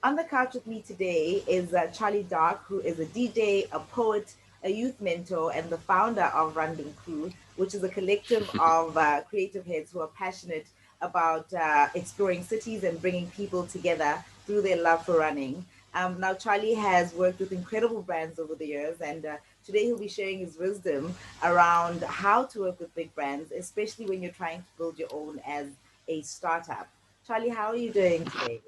On the couch with me today is Charlie Dark, who is a DJ, a poet, a youth mentor, and the founder of Random Crew, which is a collective of creative heads who are passionate about exploring cities and bringing people together through their love for running. Now, Charlie has worked with incredible brands over the years, and today he'll be sharing his wisdom around how to work with big brands, especially when you're trying to build your own as a startup. Charlie, how are you doing today?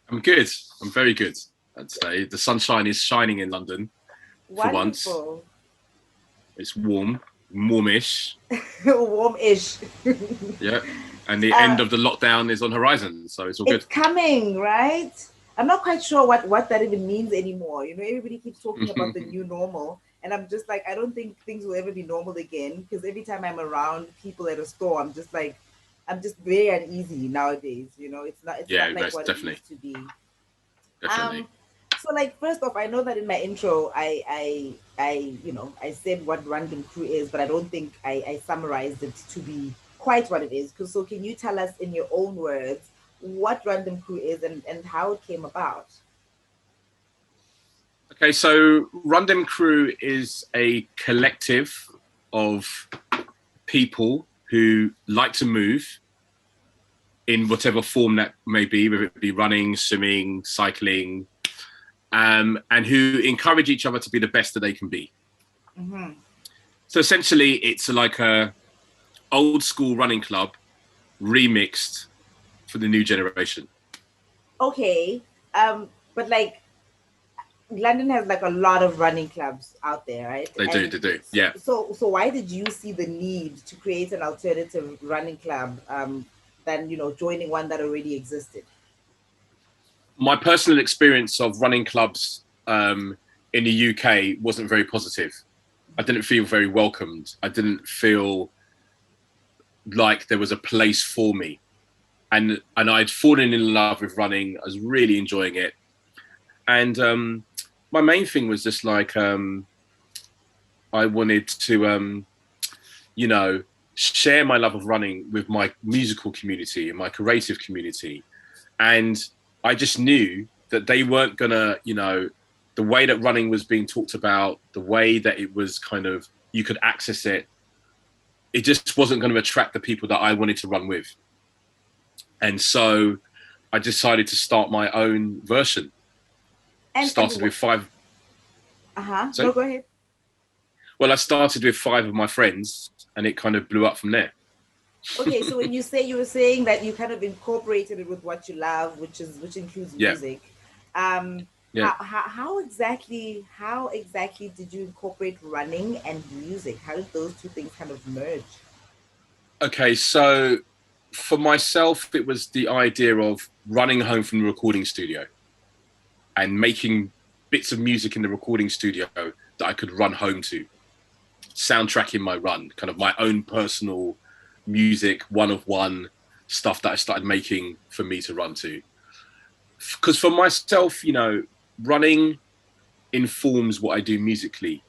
I'm good. I'm very good. I'd say the sunshine is shining in London for once. Wonderful. It's warmish. Warm-ish. Yeah, and the uh, end of the lockdown is on horizon, so it's all it's good. coming, right? I'm not quite sure what that even means anymore. Everybody keeps talking about the new normal, and I'm just like, I don't think things will ever be normal again. Because every time I'm around people at a store, I'm just like, I'm just very uneasy nowadays. It's not Yeah, like that's what it used to be. Um, definitely. so like first off, I know that in my intro, I said what Random Crew is, but I don't think I summarized it to be quite what it is. So can you tell us in your own words what Random Crew is and how it came about? Okay, so Rundum Crew is a collective of people who like to move in whatever form that may be, whether it be running, swimming, cycling, and who encourage each other to be the best that they can be. Mm-hmm. So essentially, it's like a old school running club remixed for the new generation. Okay, but like London has like a lot of running clubs out there, right? They do. Yeah. So why did you see the need to create an alternative running club than joining one that already existed? My personal experience of running clubs in the UK wasn't very positive. I didn't feel very welcomed. I didn't feel like there was a place for me. And I'd fallen in love with running. I was really enjoying it. And my main thing was just like I wanted to, share my love of running with my musical community and my creative community. And I just knew that they weren't gonna, the way that running was being talked about, the way that it was kind of, you could access it, it just wasn't going to attract the people that I wanted to run with. And so I decided to start my own version. And Started with five. uh-huh. No, So, go ahead. well, I started with five of my friends, and it kind of blew up from there. Okay, so when you were saying that you kind of incorporated it with what you love, which includes Yeah, music. Um, yeah. how exactly did you incorporate running and music? How did those two things kind of merge? Okay, so for myself, it was the idea of running home from the recording studio and making bits of music in the recording studio that I could run home to, soundtracking my run, kind of my own personal music, one of one stuff that I started making for me to run to. Because for myself, running informs what I do musically,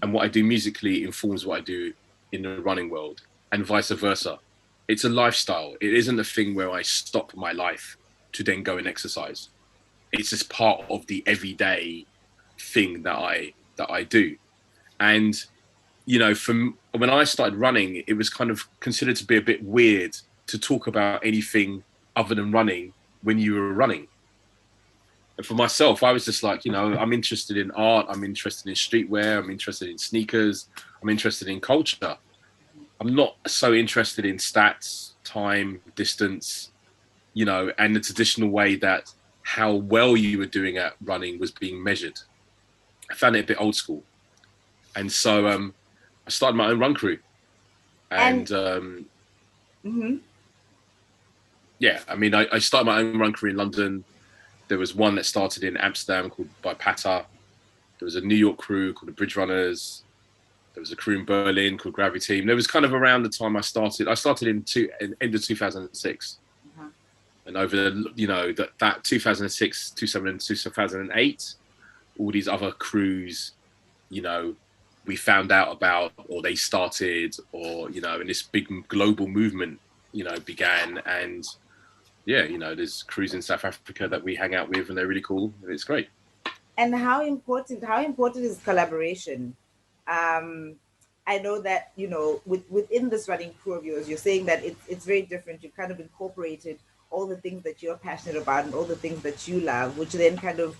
and what I do musically informs what I do in the running world, and vice versa. It's a lifestyle. It isn't a thing where I stop my life to then go and exercise. It's just part of the everyday thing that I do. And from when I started running, it was kind of considered to be a bit weird to talk about anything other than running when you were running. And for myself, I was just like, I'm interested in art, I'm interested in streetwear, I'm interested in sneakers, I'm interested in culture. I'm not so interested in stats, time, distance, and the traditional way that how well you were doing at running was being measured. I found it a bit old school. And so I started my own run crew. And And mhm. yeah, I mean, I started my own run crew in London. There was one that started in Amsterdam called by Pata. There was a New York crew called the Bridge Runners. There was a crew in Berlin called Gravity Team. There was kind of around the time I started. I started in end of 2006. Uh-huh. And over that 2006, 2008, all these other crews, you know, we found out about, or they started, or and this big global movement, began. And yeah, there's crews in South Africa that we hang out with, and they're really cool, and it's great. And how important is collaboration? um I know that, within this running crew of yours, you're saying that it's very different. You've kind of incorporated all the things that you're passionate about and all the things that you love, which then kind of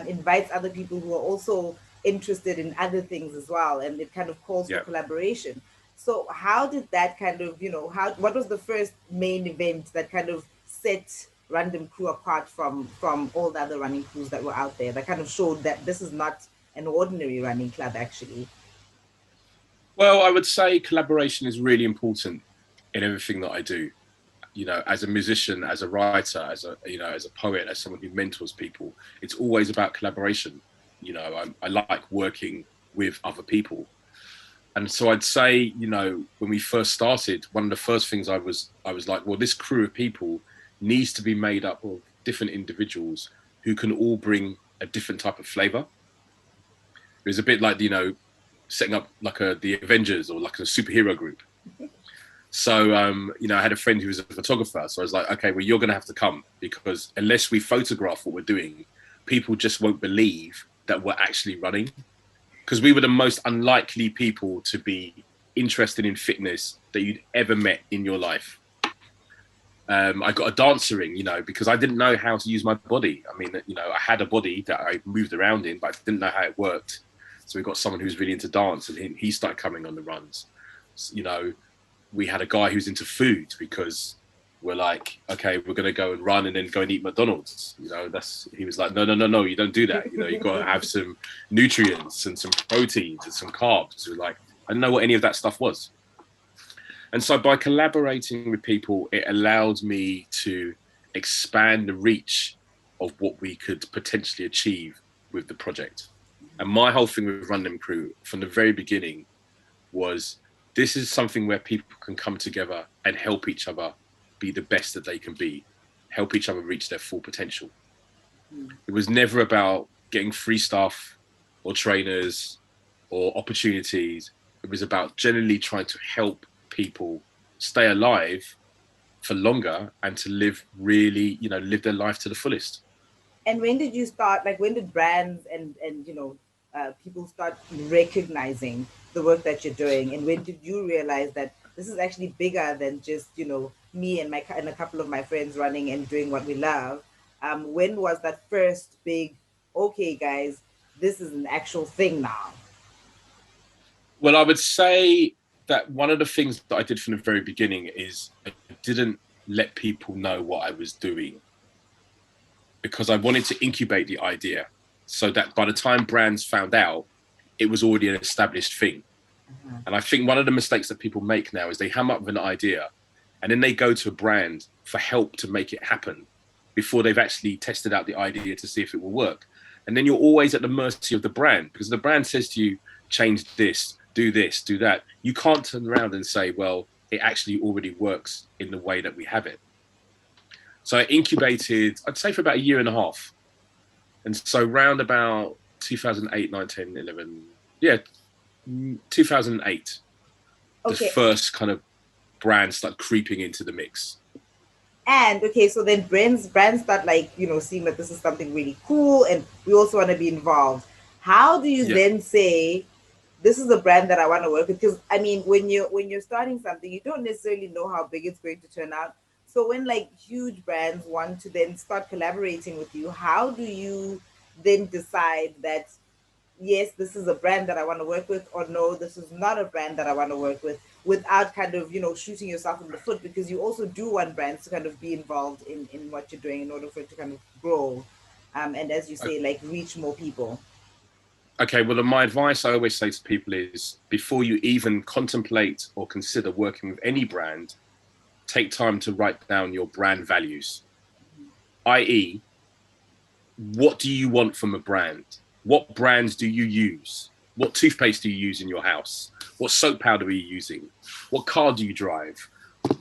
invites other people who are also interested in other things as well, and it kind of calls for Yeah. collaboration. So how did that kind of, how what was the first main event that kind of set Random Crew apart from all the other running crews that were out there, that kind of showed that this is not an ordinary running club actually? Well, I would say collaboration is really important in everything that I do. As a musician, as a writer, as a poet, as someone who mentors people, it's always about collaboration. I like working with other people. And so I'd say, when we first started, one of the first things I was like, well, this crew of people needs to be made up of different individuals who can all bring a different type of flavor. It was a bit like, setting up like the Avengers or like a superhero group. So, I had a friend who was a photographer. So I was like, okay, well, you're going to have to come, because unless we photograph what we're doing, people just won't believe that we're actually running. Because we were the most unlikely people to be interested in fitness that you'd ever met in your life. I got a dancer ring, because I didn't know how to use my body. I mean, I had a body that I moved around in, but I didn't know how it worked. So we got someone who's really into dance, and he started coming on the runs. We had a guy who's into food, because we're like, okay, we're going to go and run and then go and eat McDonald's. He was like, no, you don't do that. You've got to have some nutrients and some proteins and some carbs. We're like, I didn't know what any of that stuff was. And so by collaborating with people, it allowed me to expand the reach of what we could potentially achieve with the project. And my whole thing with Run Them Crew from the very beginning was, this is something where people can come together and help each other be the best that they can be, help each other reach their full potential. It was never about getting free stuff or trainers or opportunities. It was about generally trying to help people stay alive for longer and to live really, live their life to the fullest. And when did you start, like when did brands and people start recognizing the work that you're doing, and when did you realize that this is actually bigger than just, me and a couple of my friends running and doing what we love? When was that first big, okay guys, this is an actual thing now? Well, I would say that one of the things that I did from the very beginning is I didn't let people know what I was doing, because I wanted to incubate the idea so that by the time brands found out, it was already an established thing. And I think one of the mistakes that people make now is they ham up with an idea and then they go to a brand for help to make it happen before they've actually tested out the idea to see if it will work. And then you're always at the mercy of the brand, because the brand says to you, change this, do that. You can't turn around and say, well, it actually already works in the way that we have it. So I incubated, I'd say, for about a year and a half. And so round about 2008, 9, 10, 11, yeah, 2008, the Okay. first kind of brand started creeping into the mix. And okay, so then brands start, like, seeing that this is something really cool and we also want to be involved. How do you Yeah. then say, this is a brand that I want to work with? Because I mean, when you're starting something, you don't necessarily know how big it's going to turn out. So when like huge brands want to then start collaborating with you, how do you then decide that, yes, this is a brand that I want to work with, or no, this is not a brand that I want to work with, without kind of, shooting yourself in the foot, because you also do want brands to kind of be involved in what you're doing in order for it to kind of grow, and as you say, like reach more people. Okay, well, my advice I always say to people is, before you even contemplate or consider working with any brand, take time to write down your brand values, i.e., what do you want from a brand? What brands do you use? What toothpaste do you use in your house? What soap powder are you using? What car do you drive?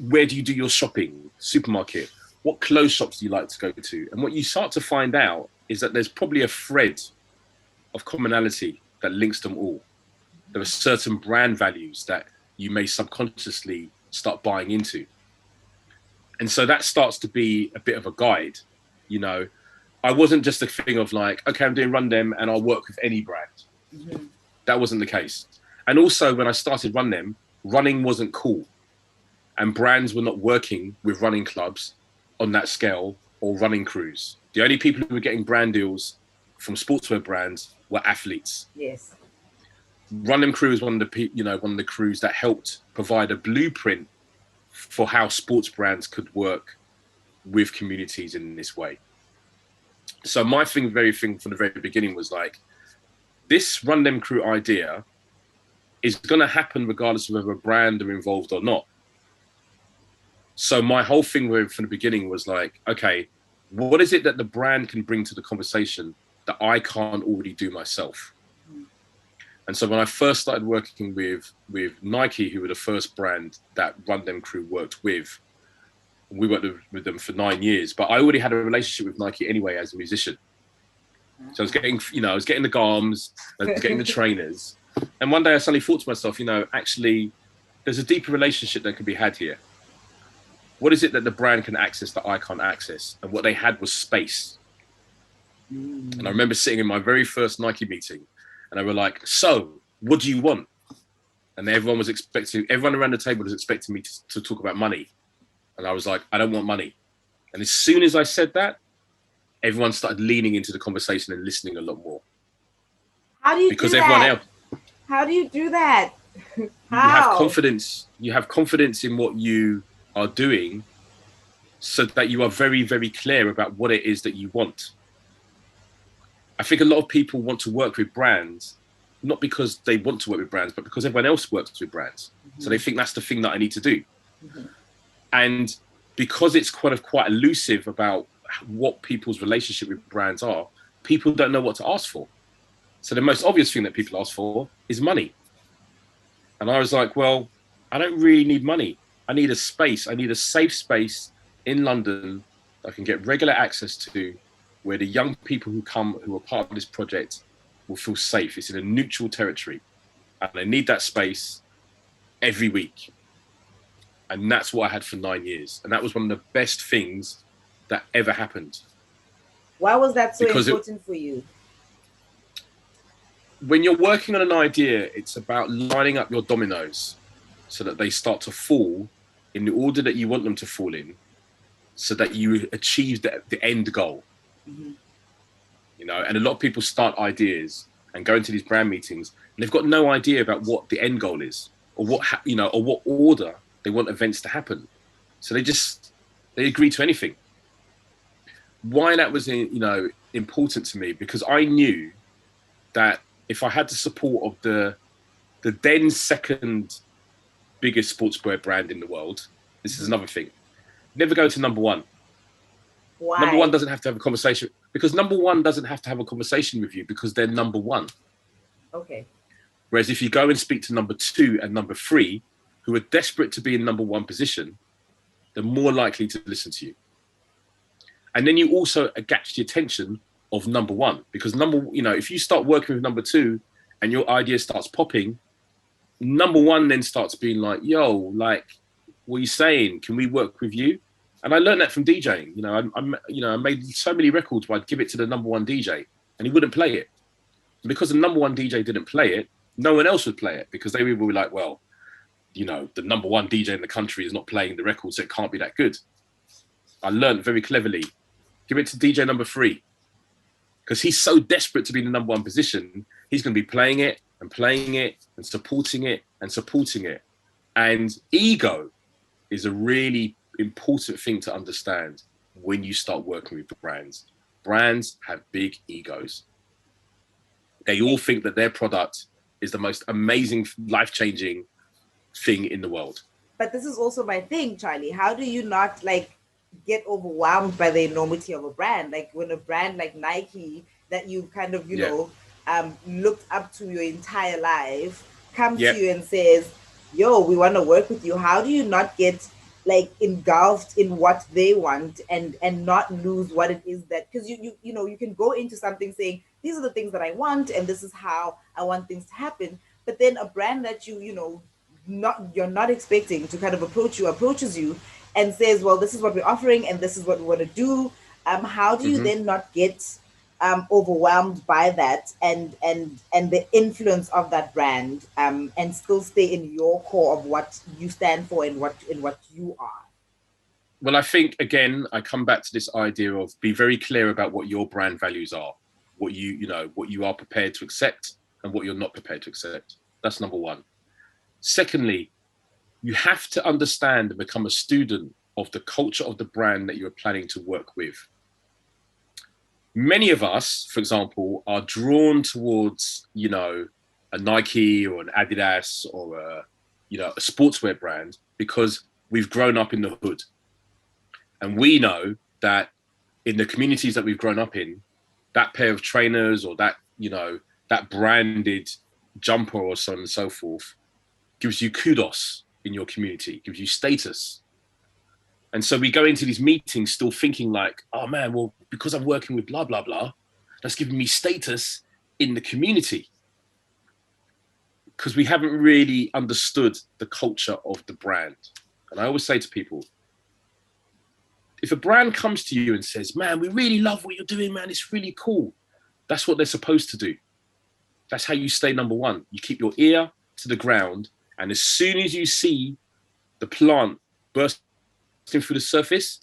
Where do you do your shopping? Supermarket? What clothes shops do you like to go to? And what you start to find out is that there's probably a thread of commonality that links them all. There are certain brand values that you may subconsciously start buying into. And so that starts to be a bit of a guide, you know. I wasn't just a thing of like, okay, I'm doing Run Them and I'll work with any brand. Mm-hmm. That wasn't the case. And also when I started Run Them, running wasn't cool. And brands were not working with running clubs on that scale or running crews. The only people who were getting brand deals from sportswear brands were athletes. Yes. Run Them Crew is one of the crews that helped provide a blueprint for how sports brands could work with communities in this way. So my thing from the very beginning was like, this Run Them Crew idea is going to happen regardless of whether a brand are involved or not. So my whole thing from the beginning was like, okay, what is it that the brand can bring to the conversation that I can't already do myself? And so when I first started working with Nike, who were the first brand that Run Them Crew worked with, we worked with them for 9 years, but I already had a relationship with Nike anyway as a musician. So I was getting the garms, I was getting the trainers. And one day I suddenly thought to myself, actually, there's a deeper relationship that can be had here. What is it that the brand can access that I can't access? And what they had was space. And I remember sitting in my very first Nike meeting and they were like, so what do you want? And everyone around the table was expecting me to talk about money. And I was like, I don't want money. And as soon as I said that, everyone started leaning into the conversation and listening a lot more. How do you do that? How do you do that? How? You have confidence. You have confidence in what you are doing so that you are very, very clear about what it is that you want. I think a lot of people want to work with brands, not because they want to work with brands, but because everyone else works with brands. Mm-hmm. So they think that's the thing that I need to do. Mm-hmm. And because it's quite elusive about what people's relationship with brands are, people don't know what to ask for. So the most obvious thing that people ask for is money. And I was like, well, I don't really need money. I need a space. I need a safe space in London that I can get regular access to, where the young people who are part of this project will feel safe. It's in a neutral territory. And I need that space every week. And that's what I had for 9 years. And that was one of the best things that ever happened. Why was that so important for you? When you're working on an idea, it's about lining up your dominoes so that they start to fall in the order that you want them to fall in, so that you achieve the end goal. Mm-hmm. And a lot of people start ideas and go into these brand meetings and they've got no idea about what the end goal is, or what order they want events to happen. So they agree to anything. Why that was important to me, because I knew that if I had the support of the then second biggest sportswear brand in the world, this is another thing, never go to number one. Why? Number one doesn't have to have a conversation, because number one doesn't have to have a conversation with you because they're number one. Okay. Whereas if you go and speak to number two and number three, who are desperate to be in number one position, they're more likely to listen to you. And then you also catch the attention of number one, because if you start working with number two and your idea starts popping, number one then starts being like, yo, like, what are you saying? Can we work with you? And I learned that from DJing. I made so many records where I'd give it to the number one DJ and he wouldn't play it. And because the number one DJ didn't play it, no one else would play it, because they would be like, well, the number one DJ in the country is not playing the record, so it can't be that good. I learned very cleverly, give it to DJ number three, because he's so desperate to be in the number one position. He's going to be playing it and supporting it and supporting it. And ego is a really important thing to understand when you start working with brands. Brands have big egos. They all think that their product is the most amazing, life-changing thing in the world. But this is also my thing, Charlie. How do you not get overwhelmed by the enormity of a brand? Like when a brand like Nike that you kind of, looked up to your entire life comes to you and says, yo, we want to work with you. How do you not get engulfed in what they want and not lose what it is that, because you can go into something saying, these are the things that I want and this is how I want things to happen. But then a brand that you're not expecting to kind of approaches you and says, well, this is what we're offering and this is what we want to do, how do you Hmm. then not get overwhelmed by that and the influence of that brand, and still stay in your core of what you stand for and what you are? Well, I think again, I come back to this idea of be very clear about what your brand values are, what what you are prepared to accept and what you're not prepared to accept. That's number one. Secondly, you have to understand and become a student of the culture of the brand that you're planning to work with. Many of us, for example, are drawn towards, a Nike or an Adidas or a sportswear brand because we've grown up in the hood. And we know that in the communities that we've grown up in, that pair of trainers or that branded jumper or so on and so forth gives you kudos in your community, gives you status. And so we go into these meetings still thinking like, oh man, well, because I'm working with blah, blah, blah, that's giving me status in the community. Because we haven't really understood the culture of the brand. And I always say to people, if a brand comes to you and says, man, we really love what you're doing, man, it's really cool. That's what they're supposed to do. That's how you stay number one. You keep your ear to the ground. And as soon as you see the plant bursting through the surface,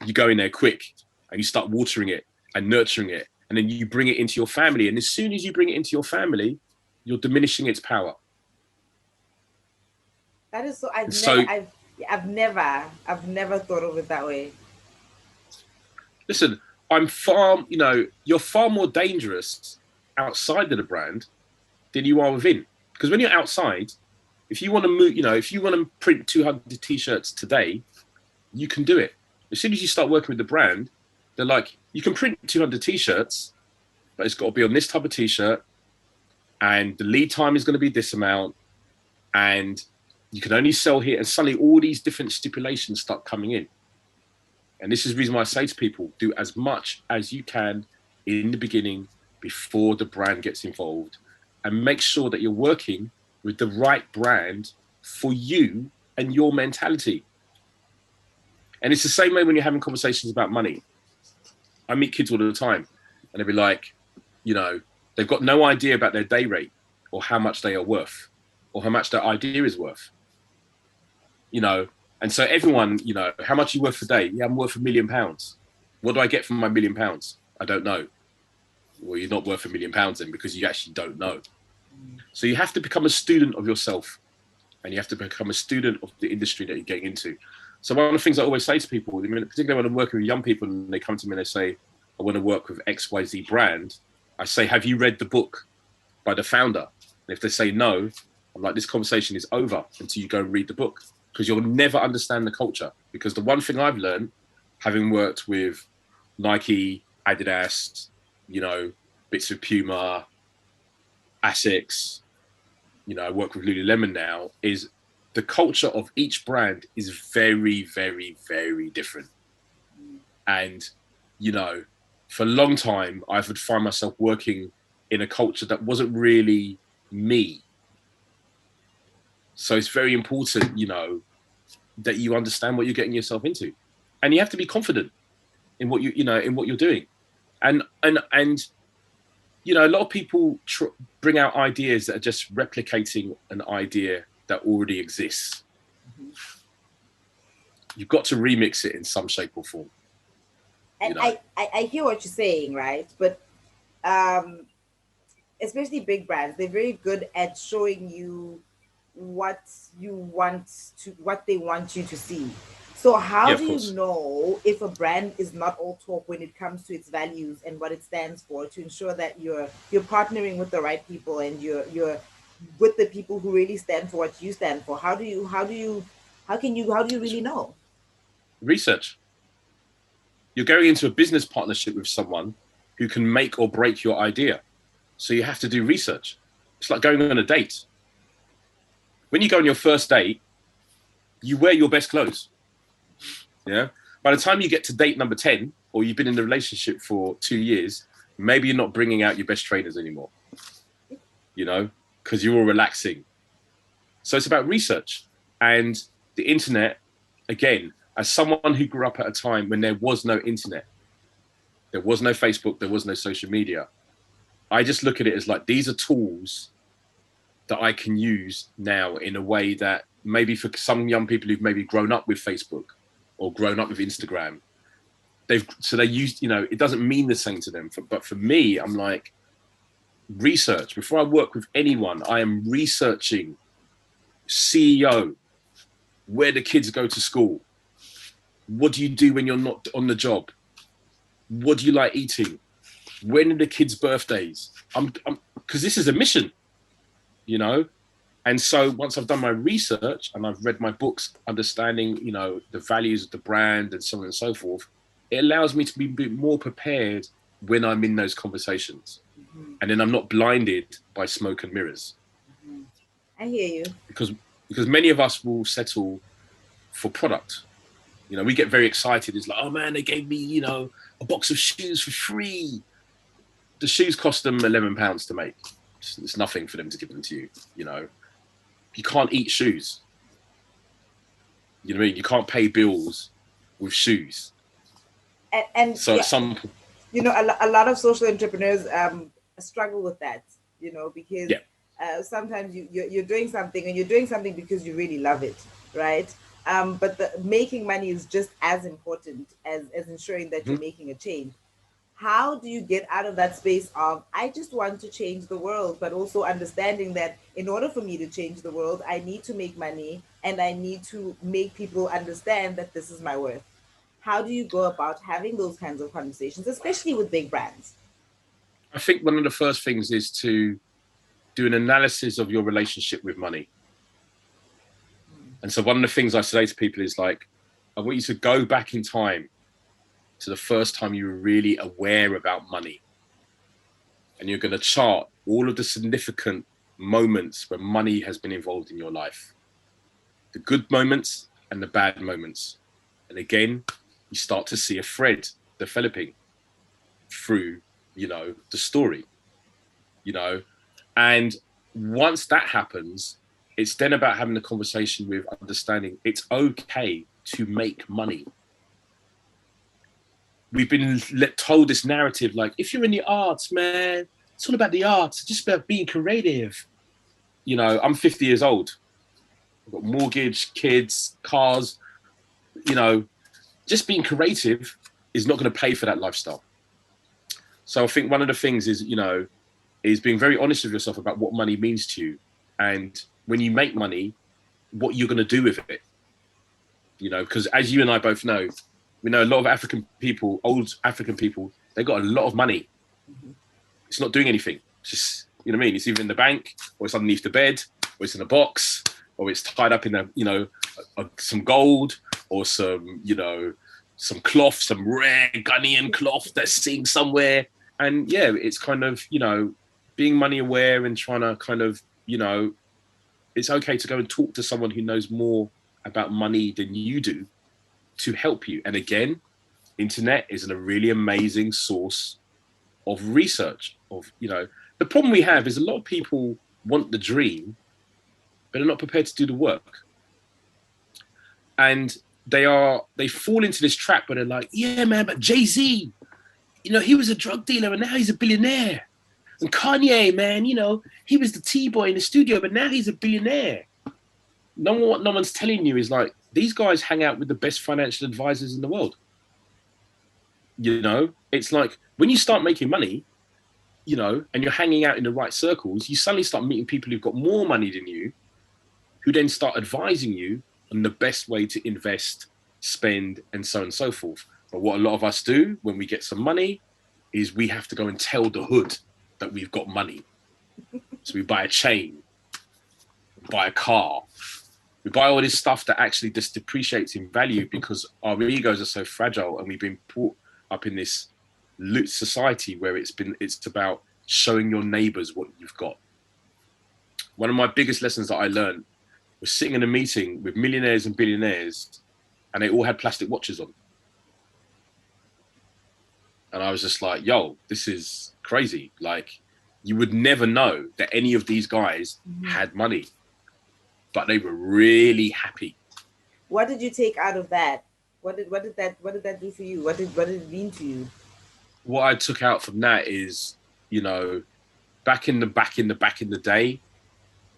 you go in there quick and you start watering it and nurturing it. And then you bring it into your family. And as soon as you bring it into your family, you're diminishing its power. That is so. So I've never thought of it that way. listen, you're far more dangerous outside of the brand than you are within. Because when you're outside, if you want to move, if you want to print 200 t-shirts today, you can do it. As soon as you start working with the brand, they're like, you can print 200 t-shirts, but it's got to be on this type of t-shirt, and the lead time is going to be this amount, and you can only sell here. And suddenly all these different stipulations start coming in. And this is the reason why I say to people, do as much as you can in the beginning before the brand gets involved, and make sure that you're working with the right brand for you and your mentality. And it's the same way when you're having conversations about money. I meet kids all the time and they'll be like, they've got no idea about their day rate or how much they are worth or how much their idea is worth. And so everyone, how much are you worth a day? Yeah, I'm worth £1 million. What do I get from my £1 million? I don't know. Well, you're not worth £1 million then, because you actually don't know. So you have to become a student of yourself, and you have to become a student of the industry that you're getting into. So one of the things I always say to people, particularly when I'm working with young people and they come to me and they say, I want to work with XYZ brand, I say, have you read the book by the founder? And if they say no, I'm like, this conversation is over until you go and read the book, because you'll never understand the culture. Because the one thing I've learned, having worked with Nike, Adidas, bits of Puma, Asics, I work with Lululemon now, is the culture of each brand is very, very, very different. And, for a long time, I would find myself working in a culture that wasn't really me. So it's very important, that you understand what you're getting yourself into, and you have to be confident in what in what you're doing. And a lot of people bring out ideas that are just replicating an idea that already exists. Mm-hmm. You've got to remix it in some shape or form. And I hear what you're saying, right? But um, especially big brands, they're very good at showing you what what they want you to see. So how Yeah, do of you course. know if a brand is not all talk when it comes to its values and what it stands for, to ensure that you're partnering with the right people and you're with the people who really stand for what you stand for? How do you really know? Research. You're going into a business partnership with someone who can make or break your idea. So you have to do research. It's like going on a date. When you go on your first date, you wear your best clothes. Yeah. By the time you get to date number 10, or you've been in the relationship for 2 years, maybe you're not bringing out your best trainers anymore, because you're all relaxing. So it's about research. And the internet, again, as someone who grew up at a time when there was no internet, there was no Facebook, there was no social media, I just look at it as like, these are tools that I can use now in a way that maybe for some young people who've maybe grown up with Facebook or grown up with Instagram, they use, you know, it doesn't mean the same to them. But for me, I'm like, research. Before I work with anyone, I am researching CEO, where the kids go to school. What do you do when you're not on the job? What do you like eating? When are the kids' birthdays? Because this is a mission, you know? And so once I've done my research and I've read my books, understanding, you know, the values of the brand and so on and so forth, it allows me to be a bit more prepared when I'm in those conversations. Mm-hmm. And then I'm not blinded by smoke and mirrors. Mm-hmm. I hear you. Because many of us will settle for product. You know, we get very excited. It's like, oh man, they gave me, you know, a box of shoes for free. The shoes cost them £11 to make. It's nothing for them to give them to you, you know. You can't eat shoes. You know what I mean? You can't pay bills with shoes. And so yeah, you know, a lot of social entrepreneurs struggle with that, you know, because sometimes you're doing something and you're doing something because you really love it, right? But making money is just as important as ensuring that you're making a change. How do you get out of that space of, I just want to change the world, but also understanding that in order for me to change the world, I need to make money and I need to make people understand that this is my worth? How do you go about having those kinds of conversations, especially with big brands? I think one of the first things is to do an analysis of your relationship with money. And so one of the things I say to people is like, I want you to go back in time to the first time you were really aware about money. And you're going to chart all of the significant moments where money has been involved in your life. The good moments and the bad moments. And again, you start to see a thread developing through, you know, the story, you know. And once that happens, it's then about having a conversation with understanding it's okay to make money. We've been told this narrative, like, if you're in the arts, man, it's all about the arts. It's just about being creative. You know, I'm 50 years old. I've got mortgage, kids, cars. You know, just being creative is not going to pay for that lifestyle. So I think one of the things is, you know, is being very honest with yourself about what money means to you. And when you make money, what you're going to do with it. You know, because as you and I both know, we know a lot of African people, old African people, they got a lot of money. Mm-hmm. It's not doing anything. It's just, you know what I mean? It's either in the bank, or it's underneath the bed, or it's in a box, or it's tied up in a, you know, some gold, or some, you know, some cloth, some rare Ghanaian cloth that's sitting somewhere. And yeah, it's kind of, you know, being money aware and trying to kind of, you know, it's okay to go and talk to someone who knows more about money than you do to help you. And again, internet is a really amazing source of research. Of, you know, the problem we have is a lot of people want the dream, but they're not prepared to do the work. And they fall into this trap where they're like, yeah, man, but Jay-Z, you know, he was a drug dealer and now he's a billionaire. And Kanye, man, you know, he was the T-boy in the studio, but now he's a billionaire. What no one's telling you is like, these guys hang out with the best financial advisors in the world. You know, it's like when you start making money, you know, and you're hanging out in the right circles, you suddenly start meeting people who've got more money than you, who then start advising you on the best way to invest, spend, and so on and so forth. But what a lot of us do when we get some money is we have to go and tell the hood that we've got money. So we buy a chain, buy a car, we buy all this stuff that actually just depreciates in value because our egos are so fragile, and we've been brought up in this society where it's about showing your neighbors what you've got. One of my biggest lessons that I learned was sitting in a meeting with millionaires and billionaires, and they all had plastic watches on. And I was just like, yo, this is crazy. Like, you would never know that any of these guys had money, but they were really happy. What did you take out of that? What did that do for you? What did it mean to you? What I took out from that is, you know, back in the day,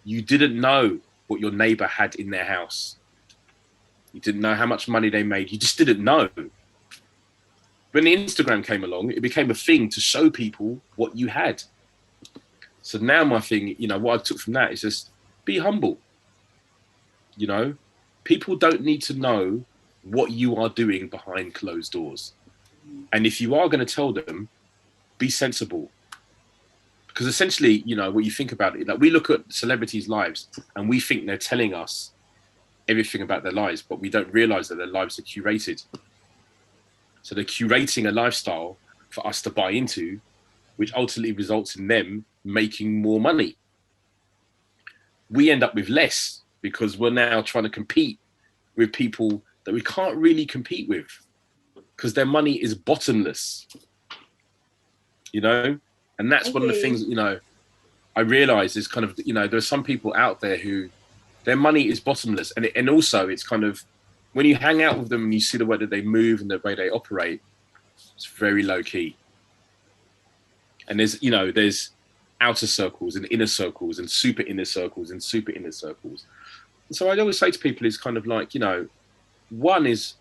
you didn't know what your neighbor had in their house. You didn't know how much money they made. You just didn't know. When the Instagram came along, it became a thing to show people what you had. So now my thing, what I took from that is just be humble. You know, people don't need to know what you are doing behind closed doors. And if you are going to tell them, be sensible. Because essentially, what you think about it, like we look at celebrities' lives and we think they're telling us everything about their lives, but we don't realize that their lives are curated. So they're curating a lifestyle for us to buy into, which ultimately results in them making more money. We end up with less because we're now trying to compete with people that we can't really compete with because their money is bottomless, And that's one of the things, I realize is kind of, there's some people out there who their money is bottomless. And also it's kind of, when you hang out with them and you see the way that they move and the way they operate, it's very low key. And there's outer circles and inner circles and super inner circles and super inner circles. And so I always say to people is kind of like, one is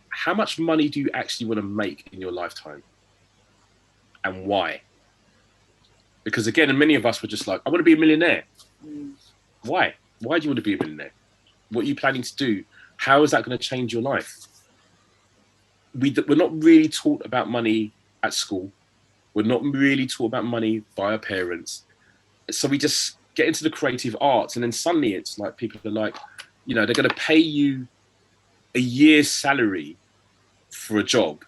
how much money do you actually want to make in your lifetime and why? Because again, and many of us were just like, I want to be a millionaire. Why? Why do you want to be a millionaire? What are you planning to do? How is that going to change your life? We're not really taught about money at school. We're not really taught about money by our parents. So we just get into the creative arts and then suddenly it's like people are like, they're going to pay you a year's salary for a job.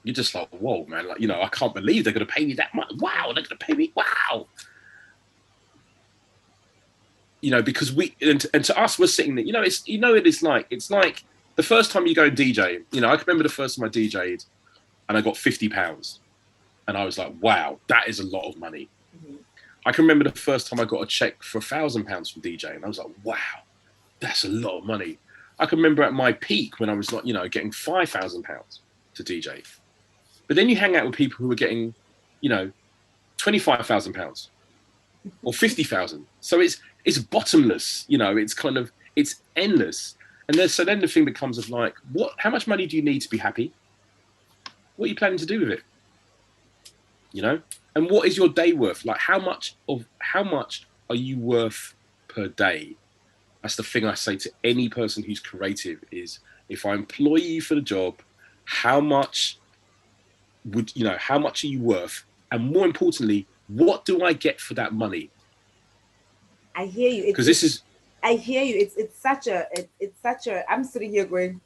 You're just like, whoa, man, like, I can't believe they're going to pay me that much. Wow, they're going to pay me. Wow. Because and to us, we're sitting there, it's like the first time you go and DJ, I can remember the first time I DJ'd and I got £50. And I was like, wow, that is a lot of money. Mm-hmm. I can remember the first time I got a check for £1,000 from DJing. I was like, wow, that's a lot of money. I can remember at my peak when I was like, getting £5,000 to DJ. But then you hang out with people who are getting, £25,000 or 50,000. So it's bottomless, it's endless. And so then the thing becomes of like, how much money do you need to be happy? What are you planning to do with it? And what is your day worth? Like how much are you worth per day? That's the thing I say to any person who's creative is if I employ you for the job, how much are you worth? And more importantly, what do I get for that money? I hear you. I hear you. It's such a, I'm sitting here going,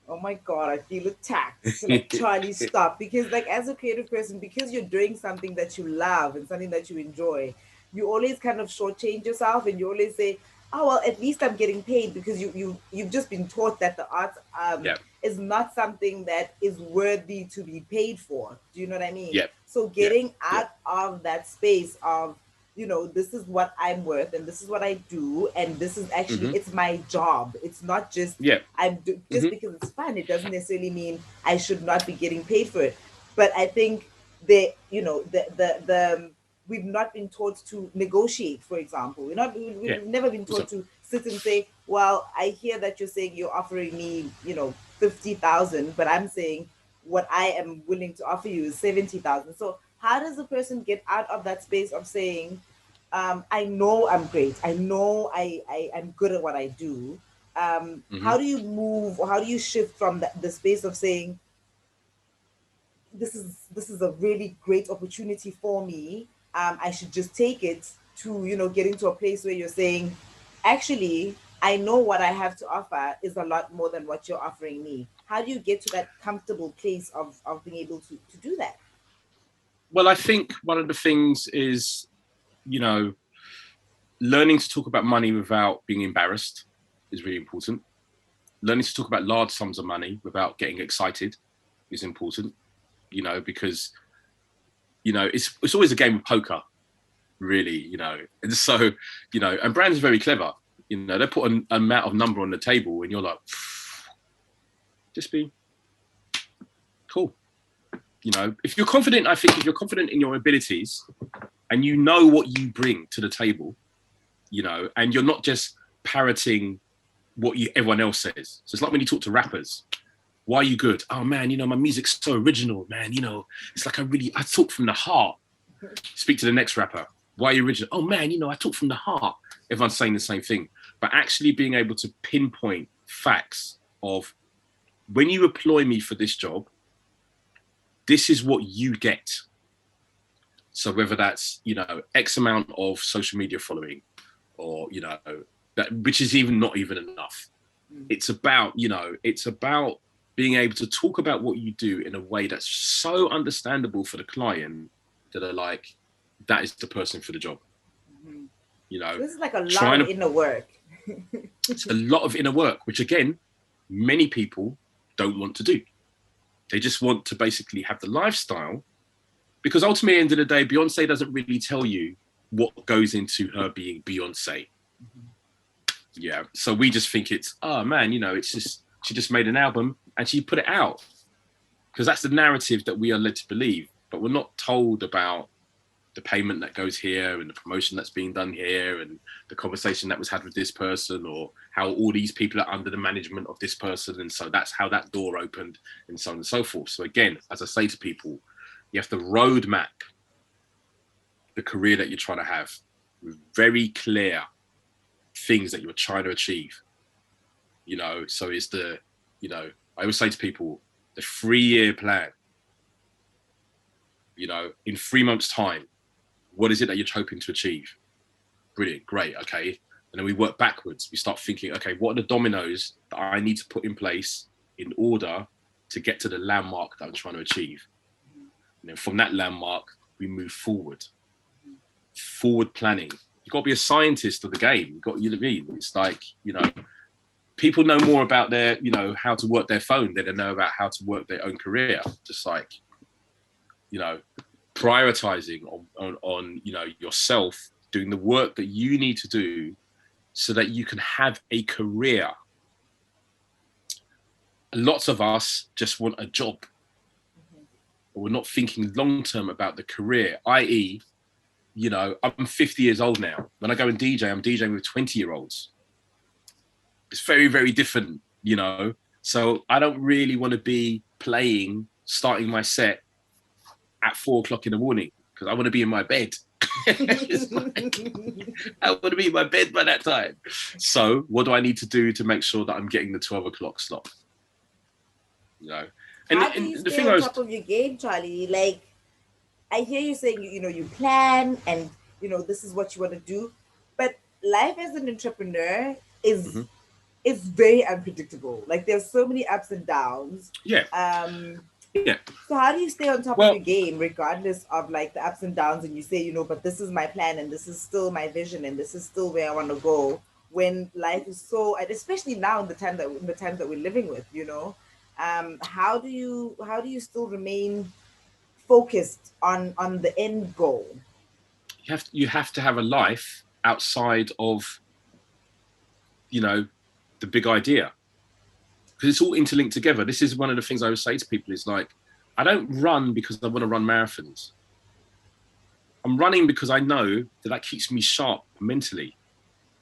oh my God, I feel attacked. So like, Charlie, stop. Because like as a creative person, because you're doing something that you love and something that you enjoy, you always kind of shortchange yourself and you always say, oh, well, at least I'm getting paid because you've just been taught that the arts is not something that is worthy to be paid for. Do you know what I mean? Yeah. So getting out of that space of, this is what I'm worth and this is what I do. And this is actually, it's my job. It's not just, because it's fun. It doesn't necessarily mean I should not be getting paid for it. But I think we've not been taught to negotiate, for example. We've never been taught to sit and say, well, I hear that you're saying you're offering me, 50,000, but I'm saying what I am willing to offer you is 70,000. So how does a person get out of that space of saying, I know I'm great. I know I'm good at what I do. How do you move or how do you shift from the space of saying, this is a really great opportunity for me. I should just take it to, getting to a place where you're saying, actually, I know what I have to offer is a lot more than what you're offering me. How do you get to that comfortable place of being able to do that? Well, I think one of the things is, learning to talk about money without being embarrassed is really important. Learning to talk about large sums of money without getting excited is important, because, it's always a game of poker, really, And so, and brands are very clever. They put an amount of number on the table and you're like, Just be cool. You know, if you're confident, I think if you're confident in your abilities and you know what you bring to the table, you know, and you're not just parroting what everyone else says. So it's like when you talk to rappers, why are you good? Oh man, you know, my music's so original, man. You know, it's like I talk from the heart. Speak to the next rapper. Why are you original? Oh man, you know, I talk from the heart. Everyone's saying the same thing. But actually being able to pinpoint facts of when you employ me for this job, this is what you get. So whether that's, you know, X amount of social media following or, you know, that, which is even not even enough. It's about, you know, it's about being able to talk about what you do in a way that's so understandable for the client that are like, that is the person for the job. You know, this is like a lot of inner work. It's a lot of inner work, which again, many people don't want to do. They just want to basically have the lifestyle, because ultimately, at the end of the day, Beyonce doesn't really tell you what goes into her being Beyonce. Yeah. So we just think it's, oh man, you know, it's just, she just made an album and she put it out, because that's the narrative that we are led to believe. But we're not told about the payment that goes here and the promotion that's being done here and the conversation that was had with this person, or how all these people are under the management of this person. And so that's how that door opened, and so on and so forth. So again, as I say to people, you have to roadmap the career that you're trying to have with very clear things that you're trying to achieve. You know, so it's the, you know, I always say to people, the 3-year plan. You know, in 3 months' time, what is it that you're hoping to achieve? Brilliant, great, okay. And then we work backwards. We start thinking, okay, what are the dominoes that I need to put in place in order to get to the landmark that I'm trying to achieve? And then from that landmark, we move forward. Forward planning. You've got to be a scientist of the game. You've got, you know what I mean? It's like, you know, people know more about their, you know, how to work their phone than they know about how to work their own career. Just like, you know, prioritizing on you know, yourself, doing the work that you need to do so that you can have a career. Lots of us just want a job, but we're not thinking long term about the career, i.e., you know, I'm 50 years old now. When I go and DJ, I'm DJing with 20-year-olds. It's very, very different, you know. So I don't really want to be starting my set at 4 o'clock in the morning, because I want to be in my bed. Like, I want to be in my bed by that time. So what do I need to do to make sure that I'm getting the 12 o'clock slot? You know, and how do you stay on top of your game, Charlie? Like, I hear you saying, you know, you plan and, you know, this is what you want to do, but life as an entrepreneur is is very unpredictable. Like, there's so many ups and downs. Yeah. Yeah. So how do you stay on top of your game regardless of like the ups and downs, and you say, you know, but this is my plan and this is still my vision and this is still where I want to go, when life is so, and especially now in the time that we're living with, you know, how do you still remain focused on the end goal? You have to have a life outside of, you know, the big idea, because it's all interlinked together. This is one of the things I would say to people is like, I don't run because I want to run marathons. I'm running because I know that keeps me sharp mentally.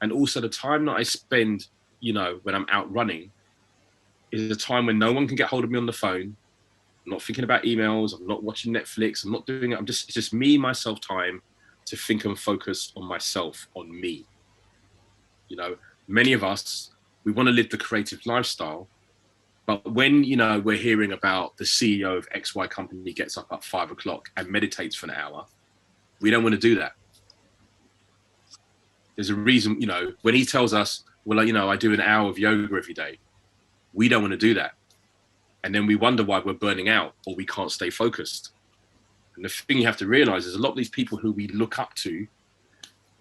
And also the time that I spend, you know, when I'm out running is a time when no one can get hold of me on the phone. I'm not thinking about emails. I'm not watching Netflix. I'm not doing it. It's just me, myself time to think and focus on myself, on me. You know, many of us, we want to live the creative lifestyle. But when, you know, we're hearing about the CEO of XY company gets up at 5 o'clock and meditates for an hour, we don't want to do that. There's a reason, you know, when he tells us, well, you know, I do an hour of yoga every day, we don't want to do that. And then we wonder why we're burning out or we can't stay focused. And the thing you have to realize is a lot of these people who we look up to,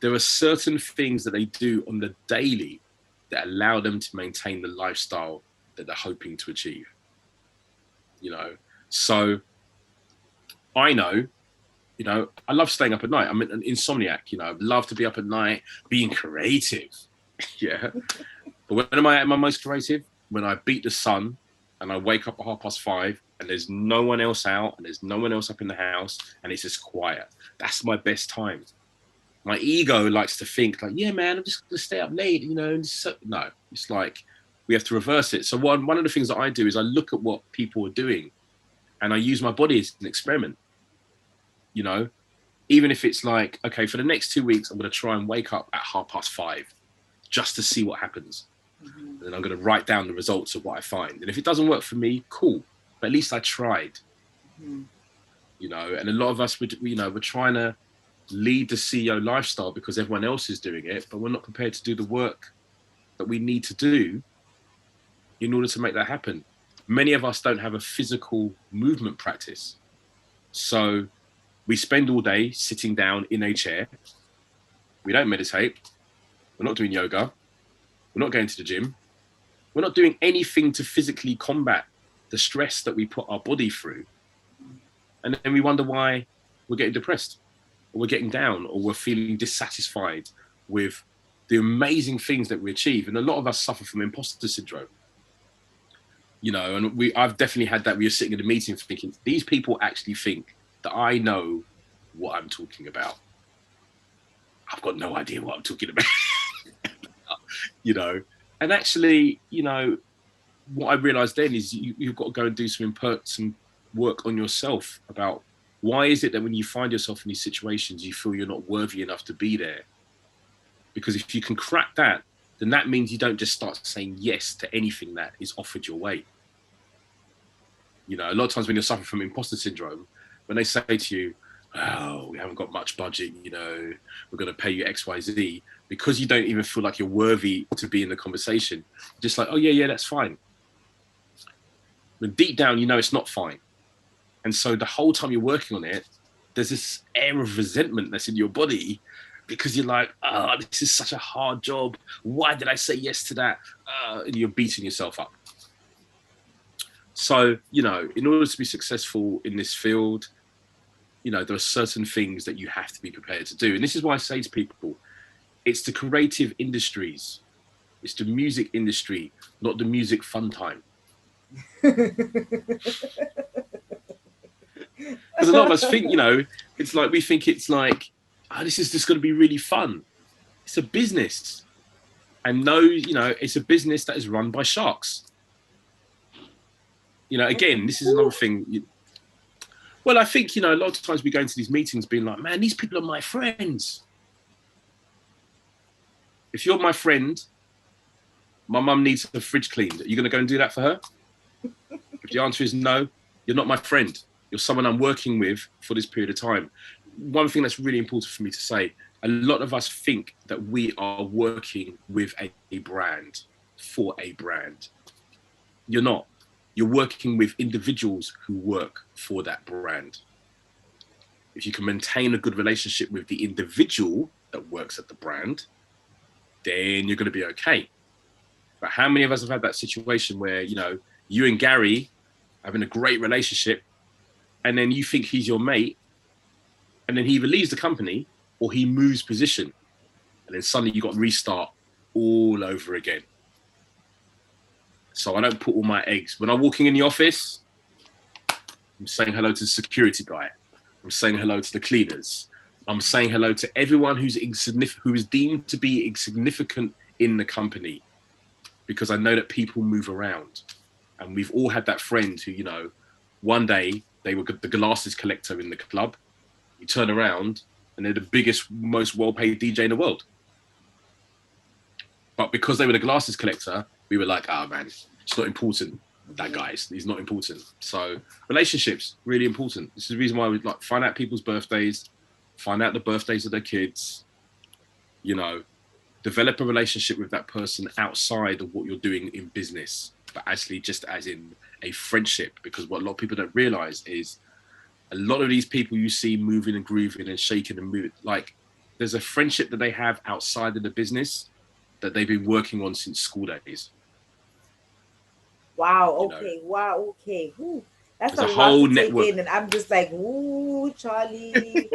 there are certain things that they do on the daily that allow them to maintain the lifestyle that they're hoping to achieve. You know, so I know, you know, I love staying up at night. I'm an insomniac, you know, I love to be up at night, being creative. Yeah. But when am I at my most creative? When I beat the sun and I wake up at 5:30 and there's no one else out and there's no one else up in the house and it's just quiet. That's my best time. My ego likes to think like, yeah, man, I'm just gonna stay up late, you know. And so, no, it's like we have to reverse it. So one of the things that I do is I look at what people are doing and I use my body as an experiment, you know. Even if it's like, okay, for the next 2 weeks, I'm going to try and wake up at 5:30 just to see what happens. And then I'm going to write down the results of what I find. And if it doesn't work for me, cool. But at least I tried, you know. And a lot of us, we're trying to lead the CEO lifestyle because everyone else is doing it, but we're not prepared to do the work that we need to do in order to make that happen. Many of us don't have a physical movement practice. So we spend all day sitting down in a chair. We don't meditate. We're not doing yoga. We're not going to the gym. We're not doing anything to physically combat the stress that we put our body through. And then we wonder why we're getting depressed, or we're getting down, or we're feeling dissatisfied with the amazing things that we achieve. And a lot of us suffer from imposter syndrome. You know, and I've definitely had that. We were sitting in a meeting thinking, these people actually think that I know what I'm talking about. I've got no idea what I'm talking about. You know, and actually, you know, what I realized then is you've got to go and do some work on yourself about why is it that when you find yourself in these situations, you feel you're not worthy enough to be there? Because if you can crack that, then that means you don't just start saying yes to anything that is offered your way. You know, a lot of times when you're suffering from imposter syndrome, when they say to you, oh, we haven't got much budget, you know, we're going to pay you X, Y, Z, because you don't even feel like you're worthy to be in the conversation, just like, oh, yeah, that's fine. But deep down, you know it's not fine. And so the whole time you're working on it, there's this air of resentment that's in your body because you're like, oh, this is such a hard job. Why did I say yes to that? And you're beating yourself up. So, you know, in order to be successful in this field, you know, there are certain things that you have to be prepared to do. And this is why I say to people, it's the creative industries, it's the music industry, not the music fun time. Because a lot of us think, you know, it's like, we think it's like, oh, this is just going to be really fun. It's a business. And no, you know, it's a business that is run by sharks. You know, again, this is another thing. Well, I think, you know, a lot of times we go into these meetings being like, man, these people are my friends. If you're my friend, my mum needs the fridge cleaned. Are you going to go and do that for her? If the answer is no, you're not my friend. You're someone I'm working with for this period of time. One thing that's really important for me to say, a lot of us think that we are working with a brand, for a brand. You're not. You're working with individuals who work for that brand. If you can maintain a good relationship with the individual that works at the brand, then you're going to be okay. But how many of us have had that situation where, you know, you and Gary having a great relationship, and then you think he's your mate, and then he either leaves the company or he moves position, and then suddenly you got to restart all over again. So I don't put all my eggs. When I'm walking in the office, I'm saying hello to the security guy. I'm saying hello to the cleaners. I'm saying hello to everyone who is deemed to be insignificant in the company, because I know that people move around. And we've all had that friend who, you know, one day they were the glasses collector in the club. You turn around and they're the biggest, most well-paid DJ in the world. But because they were the glasses collector, we were like, oh man, it's not important. That guy, he's not important. So relationships, really important. This is the reason why we like find out people's birthdays, find out the birthdays of their kids, you know, develop a relationship with that person outside of what you're doing in business, but actually just as in a friendship. Because what a lot of people don't realize is a lot of these people you see moving and grooving and shaking and moving, like there's a friendship that they have outside of the business that they've been working on since school days. Wow. Okay. Wow. Okay. Ooh, that's there's a a lot whole to take network. in, and I'm just like, ooh, Charlie.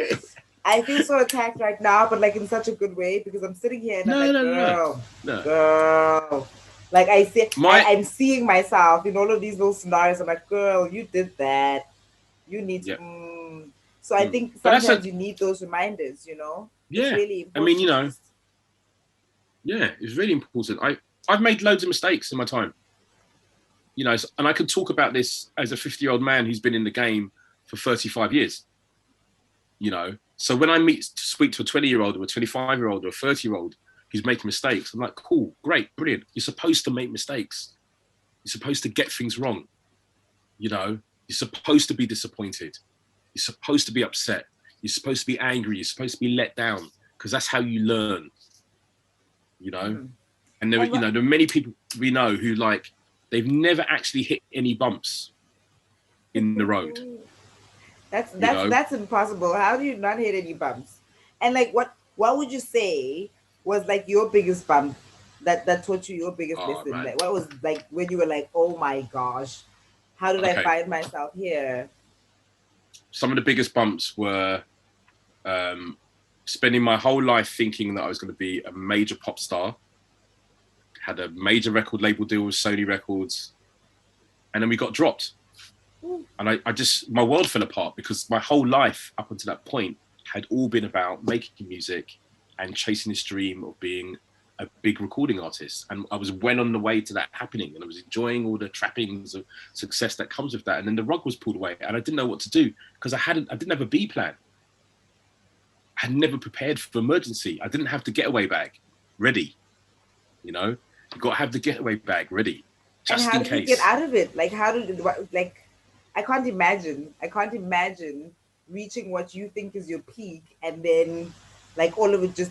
I feel so attacked right now, but like in such a good way, because I'm sitting here and I'm like, girl, girl. Like I say, My I'm seeing myself in all of these little scenarios. I'm like, girl, you did that. You need to. yeah, So I think but that's a sometimes you need those reminders. You know, it's yeah. really I mean, you important to know, just. yeah, it's really important. I've made loads of mistakes in my time, you know, and I can talk about this as a 50-year-old man who's been in the game for 35 years. You know, so when I speak to a 20-year-old or a 25-year-old or a 30-year-old who's making mistakes, I'm like, cool, great, brilliant. You're supposed to make mistakes. You're supposed to get things wrong. You know, you're supposed to be disappointed. You're supposed to be upset. You're supposed to be angry. You're supposed to be let down because that's how you learn. You know, Mm. and And what? there are many people we know who like they've never actually hit any bumps in the road. That's You that's know, that's impossible. How do you not hit any bumps? And like, what would you say was like your biggest bump that taught you your biggest oh lesson? man, Like, what was like when you were like, oh my gosh, how did I okay. find myself here? Some of the biggest bumps were um, spending my whole life thinking that I was going to be a major pop star, had a major record label deal with Sony Records, and then we got dropped. And I just, my world fell apart because my whole life up until that point had all been about making music and chasing this dream of being a big recording artist. And I was well on the way to that happening, and I was enjoying all the trappings of success that comes with that. And then the rug was pulled away, and I didn't know what to do because I didn't have a B plan. I had never prepared for emergency. I didn't have the getaway bag ready. You know, you got to have the getaway bag ready And just how in did you get case. out of it? Like, how did like? I can't imagine. I can't imagine reaching what you think is your peak, and then like all of it just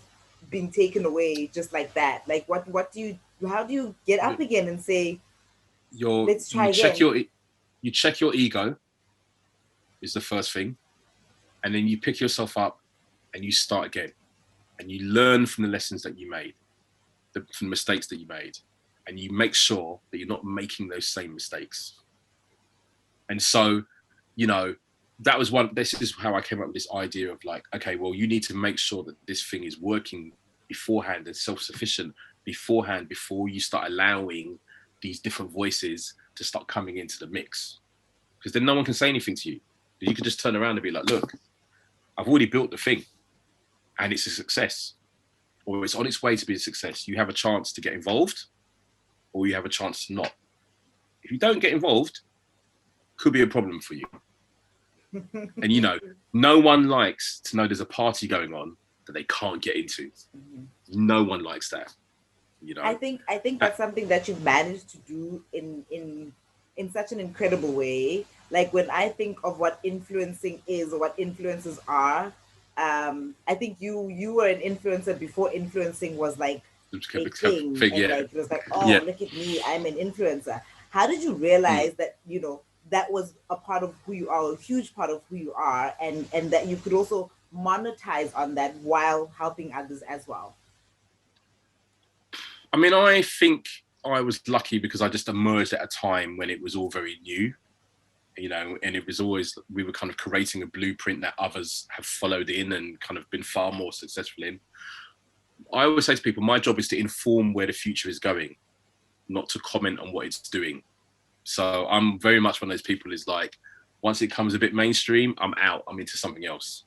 being taken away just like that. Like, what do you? How do you get You, up again and say, you're, let's try you check again? your you check your ego is the first thing, and then you pick yourself up and you start again, and you learn from the lessons that you made, from the mistakes that you made, and you make sure that you're not making those same mistakes. And so, you know, that was one. This is how I came up with this idea of like, okay, well, you need to make sure that this thing is working beforehand and self-sufficient beforehand before you start allowing these different voices to start coming into the mix. Because then no one can say anything to you. You could just turn around and be like, look, I've already built the thing and it's a success, or it's on its way to be a success. You have a chance to get involved, or you have a chance to not. If you don't get involved, could be a problem for you. And you know, no one likes to know there's a party going on that they can't get into. No one likes that. You know, I think that's something that you've managed to do in such an incredible way. Like when I think of what influencing is or what influencers are, I think you were an influencer before influencing was like a thing, thing, and yeah, like it was like, oh, yeah. look at me, I'm an influencer. How did you Mm. realize that that was a part of who you are, a huge part of who you are, and that you could also monetize on that while helping others as well? I mean, I think I was lucky because I just emerged at a time when it was all very new, you know, and it was always, we were kind of creating a blueprint that others have followed in and kind of been far more successful in. I always say to people, my job is to inform where the future is going, not to comment on what it's doing. So I'm very much one of those people is like, once it comes a bit mainstream, I'm out, I'm into something else.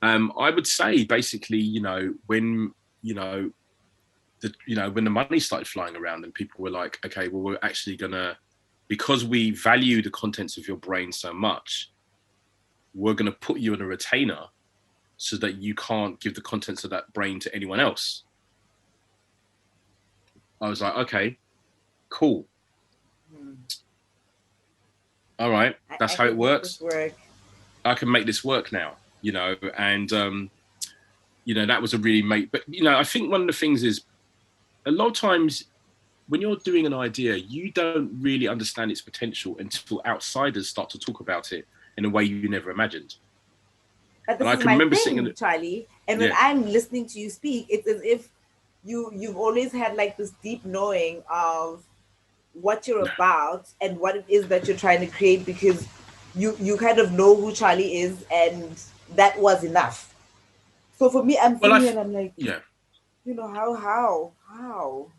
I would say basically, you know, when, you know, when the money started flying around and people were like, okay, well, we're actually gonna, because we value the contents of your brain so much, we're gonna put you in a retainer so that you can't give the contents of that brain to anyone else. I was like, okay, cool. Hmm. All right, I that's how it can make this works. work. I can make this work now, you know, and that was a really mate. But I think one of the things is a lot of times when you're doing an idea, you don't really understand its potential until outsiders start to talk about it in a way you never imagined. But And this I is can my remember sitting in thing, Charlie. And when yeah, I'm listening to you speak, it's as if you've always had like this deep knowing of what you're about and what it is that you're trying to create, because you kind of know who Charlie is, and that was enough. So for me, I'm well, sitting here and I'm like, yeah, how? How?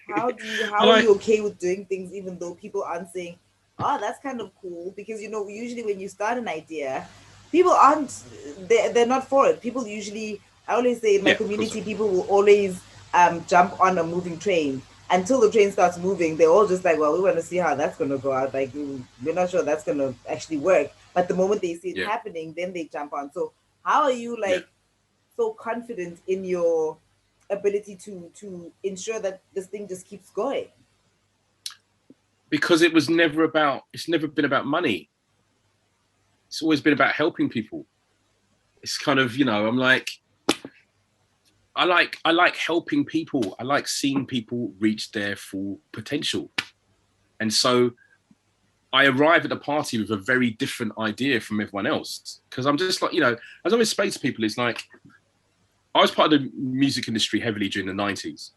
How do you? I How are like, you okay with doing things even though people aren't saying, "Oh, that's kind of cool"? Because usually when you start an idea, people aren't. They're not for it. People usually. I always say in my yeah, of course community, not. people will always jump on a moving train until the train starts moving. They're all just like, "Well, we want to see how that's gonna go out. Like, we're not sure that's gonna actually work." But the moment they see it Yeah, happening, then they jump on. So how are you yeah. like so confident in your ability to ensure that this thing just keeps going? Because it was never about. It's never been about money. It's always been about helping people. It's kind of, I'm like, I like helping people. I like seeing people reach their full potential. And so I arrive at the party with a very different idea from everyone else. Because I'm just like, as I always say to people, it's like I was part of the music industry heavily during the 90s.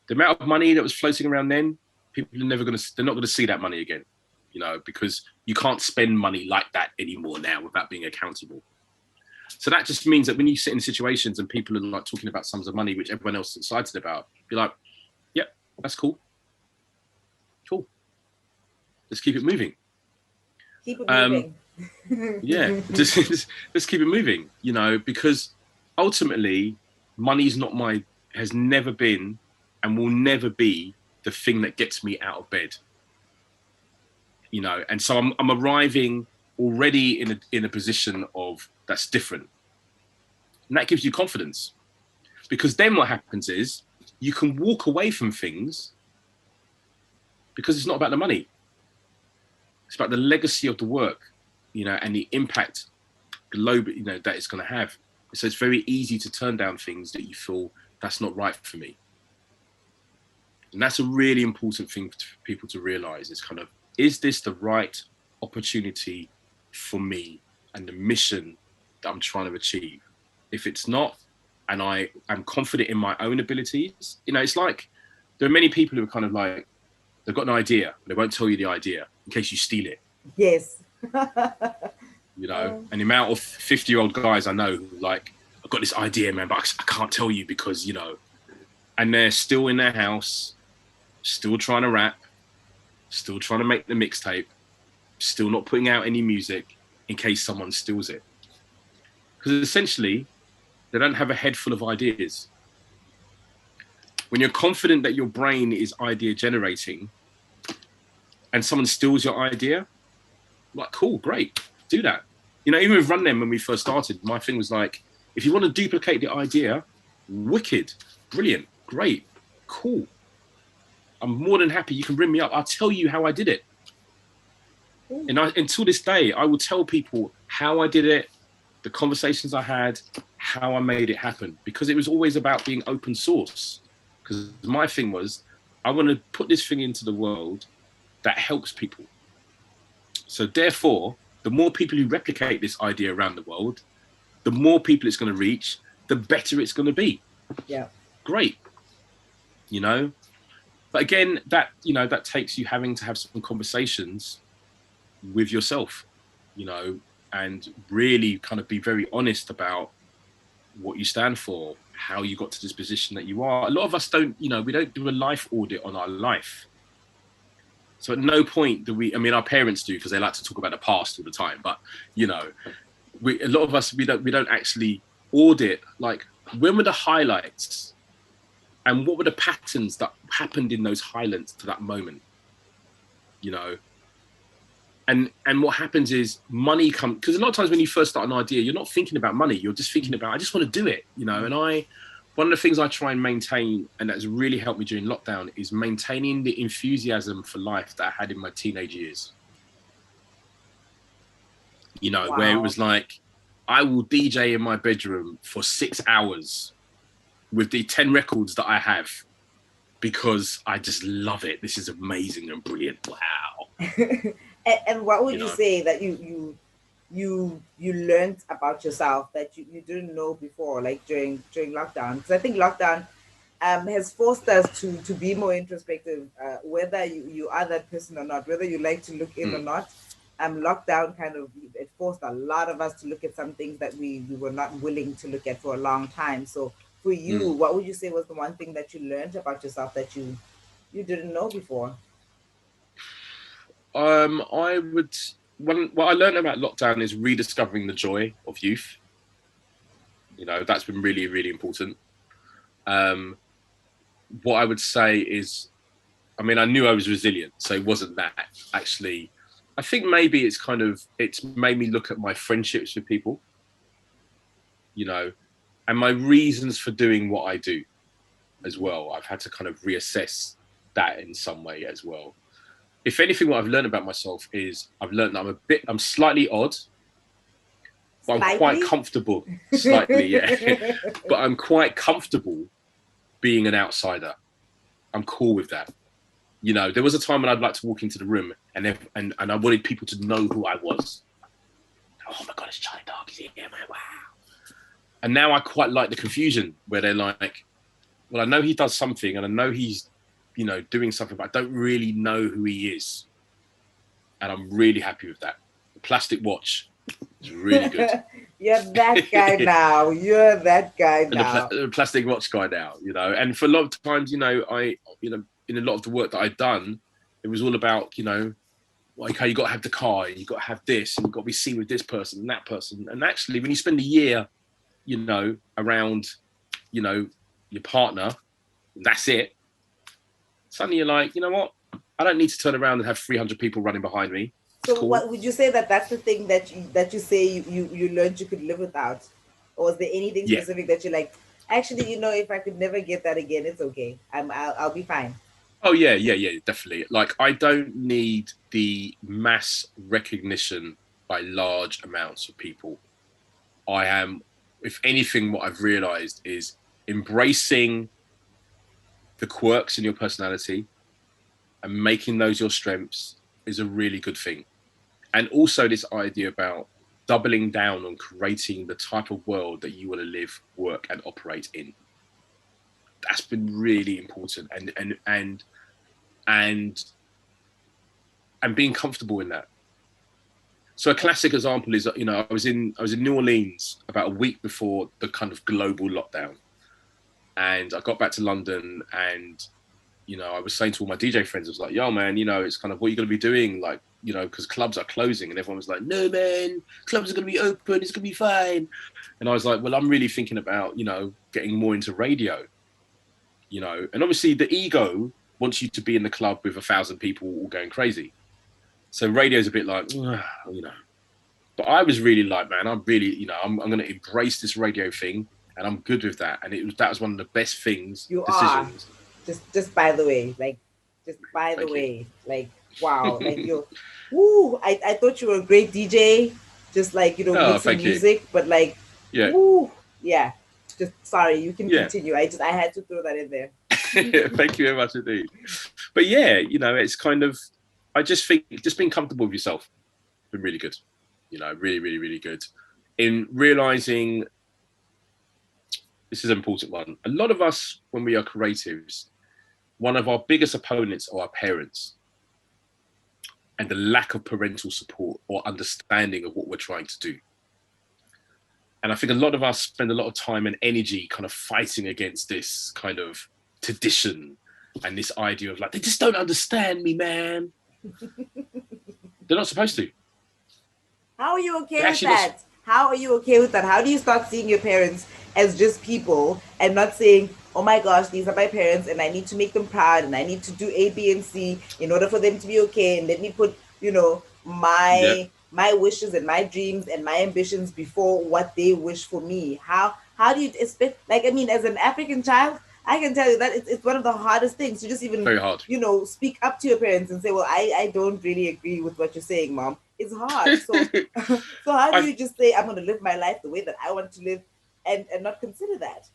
The amount of money that was floating around then, people are they're not gonna see that money again, because you can't spend money like that anymore now without being accountable. So that just means that when you sit in situations and people are like talking about sums of money, which everyone else is excited about, be like, yep, that's cool. Cool. Let's keep it moving. Keep it Um, moving. yeah, just let's keep it moving, because ultimately money's not has never been and will never be the thing that gets me out of bed, and so I'm arriving already in a position of that's different, and that gives you confidence, because then what happens is you can walk away from things because it's not about the money. It's about the legacy of the work, and the impact globally, that it's going to have. So it's very easy to turn down things that you feel that's not right for me. And that's a really important thing for people to realize is kind of, is this the right opportunity for me and the mission that I'm trying to achieve? If it's not, and I am confident in my own abilities, it's like there are many people who are kind of like, they've got an idea, but they won't tell you the idea in case you steal it. Yes. And the amount of 50-year-old guys I know who like, I've got this idea, man, but I can't tell you because, and they're still in their house, still trying to rap, still trying to make the mixtape, still not putting out any music in case someone steals it. Because essentially, they don't have a head full of ideas. When you're confident that your brain is idea generating and someone steals your idea, like, cool, great, do that. Even with Run Them, when we first started, my thing was like, if you want to duplicate the idea, wicked, brilliant, great, cool. I'm more than happy. You can bring me up. I'll tell you how I did it. And until this day, I will tell people how I did it, the conversations I had, how I made it happen, because it was always about being open source. Because my thing was, I want to put this thing into the world that helps people. So therefore, the more people who replicate this idea around the world, the more people it's going to reach, the better it's going to be. Yeah. Great. But again, that takes you having to have some conversations with yourself, and really kind of be very honest about what you stand for, how you got to this position that you are. A lot of us don't, we don't do a life audit on our life. So at no point do we, I mean, our parents do because they like to talk about the past all the time, but a lot of us, we don't actually audit, like, when were the highlights and what were the patterns that happened in those highlights to that moment, you know? And what happens is money comes, because a lot of times when you first start an idea, you're not thinking about money. You're just thinking about, I just want to do it, And one of the things I try and maintain, and that's really helped me during lockdown, is maintaining the enthusiasm for life that I had in my teenage years. Where it Wow. was like, I will DJ in my bedroom for 6 hours with the 10 records that I have because I just love it. This is amazing and brilliant. Wow. And what would You you know, say that you learned about yourself that you didn't know before, like during lockdown? Because I think lockdown has forced us to be more introspective, whether you are that person or not, whether you like to look in or mm, not. Lockdown kind of, it forced a lot of us to look at some things that we were not willing to look at for a long time. So for you, Mm. what would you say was the one thing that you learned about yourself that you didn't know before? I would what I learned about lockdown is rediscovering the joy of youth. That's been really, really important. Um, what I would say is, I mean, I knew I was resilient, so it wasn't that actually. I think maybe it's made me look at my friendships with people, you know, and my reasons for doing what I do as well. I've had to kind of reassess that in some way as well. If anything, what I've learned about myself is I've learned that I'm slightly odd, but I'm quite Slightly. comfortable. Slightly, yeah, but I'm quite comfortable being an outsider. I'm cool with that. There was a time when I'd like to walk into the room and I wanted people to know who I was. Oh my God, it's Charlie Dog. He's here, man. Wow. And now I quite like the confusion where they're like, well, I know he does something and I know he's, doing something, but I don't really know who he is. And I'm really happy with that. The plastic watch is really good. You're that guy now. You're that guy And now. the plastic watch guy now, and for a lot of times, in a lot of the work that I'd done, it was all about, like how you got to have the car, you got to have this, and you've got to be seen with this person and that person. And actually, when you spend a year, around, your partner, that's it. Suddenly you're like, you know what? I don't need to turn around and have 300 people running behind me. So, Cool. what would you say that's the thing that you say you learned you could live without, or was there anything Yeah. specific that you're like, actually, if I could never get that again, it's okay. I'll be fine. Oh yeah, definitely. Like I don't need the mass recognition by large amounts of people. I am, if anything, what I've realized is embracing the quirks in your personality and making those your strengths is a really good thing. And also this idea about doubling down on creating the type of world that you want to live, work, and operate in. That's been really important, and being comfortable in that. So a classic example is, I was in New Orleans about a week before the kind of global lockdown, and I got back to London, and I was saying to all my DJ friends, I was like, "Yo, man, it's kind of what you're going to be doing, like, because clubs are closing," and everyone was like, "No, man, clubs are going to be open, it's going to be fine." And I was like, "Well, I'm really thinking about, getting more into radio, and obviously the ego wants you to be in the club with 1,000 people all going crazy. So radio's a bit like, But I was really like, man, I'm really, I'm going to embrace this radio thing, and I'm good with that. And that was one of the best things, You are decisions. just by the way, like, just by the Thank you. way, like, wow, like you're, woo! I thought you were a great DJ, just like Oh, mixing thank you. music, but like, Yeah. woo, yeah. Just sorry, you can Yeah. continue. I had to throw that in there. Thank you very much indeed. But yeah, it's kind of, I just think just being comfortable with yourself has been really good. Really, really, really good. In realizing, this is an important one. A lot of us, when we are creatives, one of our biggest opponents are our parents and the lack of parental support or understanding of what we're trying to do. And I think a lot of us spend a lot of time and energy kind of fighting against this kind of tradition and this idea of like, they just don't understand me, man. They're not supposed to. How are you okay with that? How are you okay with that? How do you start seeing your parents as just people and not saying, oh my gosh, these are my parents and I need to make them proud and I need to do A, B, and C in order for them to be okay, and let me put, my wishes and my dreams and my ambitions before what they wish for me. How do you expect, like, I mean, as an African child, I can tell you that it's one of the hardest things to just even, very hard. Speak up to your parents and say, well, I don't really agree with what you're saying, mom. It's hard. So so how do you just say, I'm going to live my life the way that I want to live, and not consider that?